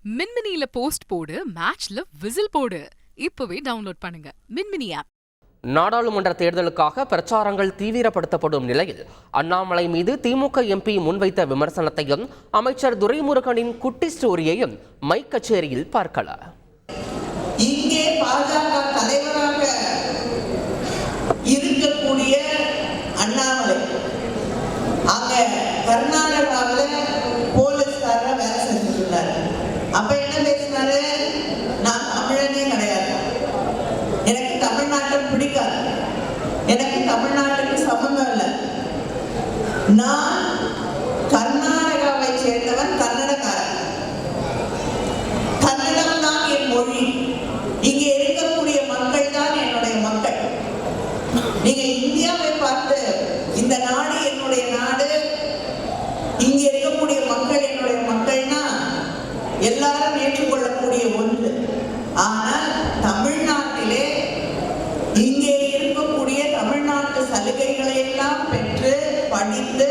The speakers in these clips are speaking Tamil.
மின்மினியில போஸ்ட் போடு, மேட்ச்ல விசில் போடு. இப்பவே டவுன்லோட் பண்ணுங்க மின்மினி ஆப். நாடாளுமன்ற தேர்தலுக்காக பிரச்சாரங்கள் தீவிரப்படுத்தப்படும் நிலையில் அண்ணாமலை மீது திமுக எம்பி முன்வைத்த விமர்சனத்தையும் அமைச்சர் துரைமுருகனின் குட்டி ஸ்டோரியையும் மைக் கச்சேரியில் பார்க்கலாம். இங்கே பாஜக தலைவராக இருக்கக்கூடிய அண்ணாமலை அங்க கர்நாடகாவில் போலீஸ்காரர வேலை செஞ்சுட்டு இருந்தாரு. அப்ப என்ன பேசினாரு? நான் தமிழனே கிடையாது, எனக்கு தமிழ்நாட்டை பிடிக்காது, எனக்கு தமிழ்நாட்டுக்கு சம்பந்தம் இல்லை, நான் கர்நாடகாவை சேர்ந்தவன், கன்னடக்காரன், கன்னடம் தான் என் மொழி, இங்கே இருக்கக்கூடிய மக்கள் தான் என்னுடைய மக்கள். நீங்க இந்தியாவை பார்த்து இந்த நாடு என்னுடைய நாடு, இங்க இருக்கக்கூடிய மக்கள் என்னுடைய மக்கள்னா எல்லாரும் ஏற்றுக்கொள்ளக்கூடிய ஒன்று. ஆனால் தமிழ்நாட்டிலே இங்கே இருக்கக்கூடிய தமிழ்நாட்டு சலுகைகளை எல்லாம் பெற்று படித்து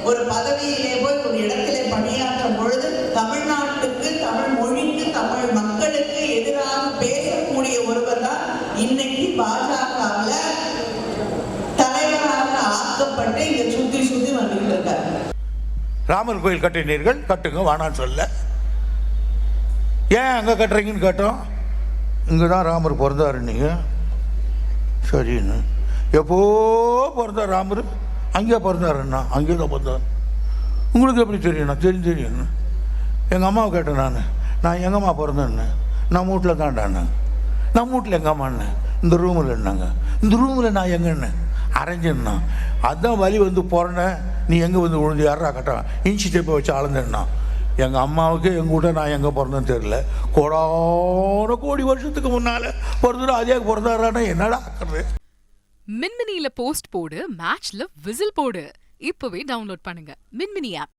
ஒரு பதவியிலே போய் ஒரு இடத்திலே பணியாற்றும் பொழுது தமிழ்நாட்டுக்கு, தமிழ் மொழிக்கு, தமிழ் மக்களுக்கு எதிராக பேசக்கூடிய ஒருவர் தான் இன்னைக்கு பாஜகவில் தலைவராக ஆக்கப்பட்டு இங்க சுத்தி சுத்தி வந்துட்டு இருக்காரு. ராமர் கோயில் கட்டினீர்கள், கட்டுங்க, வானான்னு சொல்ல. ஏன் அங்கே கட்டுறீங்கன்னு கேட்டோம். இங்கே தான் ராமர் பிறந்தாரு. நீங்கள் சரின்னு எப்போ பிறந்தார் ராமர்? அங்கேயே பிறந்தாருண்ணா, அங்கேயே தான் பிறந்தார். உங்களுக்கு எப்படி தெரியும்ண்ணா? தெரியும். எங்கள் அம்மாவை கேட்டேன். நான் எங்கள் அம்மா பிறந்தேன்னு. நம்ம வீட்டில் தான்டாண்ணா. நம்ம வீட்டில் எங்கள் அம்மாண்ணே இந்த ரூமில் இருந்தாங்க. இந்த ரூமில் நான் எங்கன்னு அரைஞ்சேன்னா அதுதான் வலி வந்து பிறந்தேன். நீ எங்கே வந்து விழுந்து யாரா கட்டான் இன்ச்சி டேப்பை வச்சு அளந்தேன்னா. எங்கள் அம்மாவுக்கு எங்கள் வீட்டை நான் எங்கே பிறந்தேன்னு தெரியல. கோடி வருஷத்துக்கு முன்னால் பிறந்துடும். அதே பிறந்தாரானா என்னடா ஆக்குறது? மின்மினியில போஸ்ட் போடு, மேட்ச்ல விசில் போடு. இப்பவே டவுன்லோட் பண்ணுங்க மின்மினி ஆப்.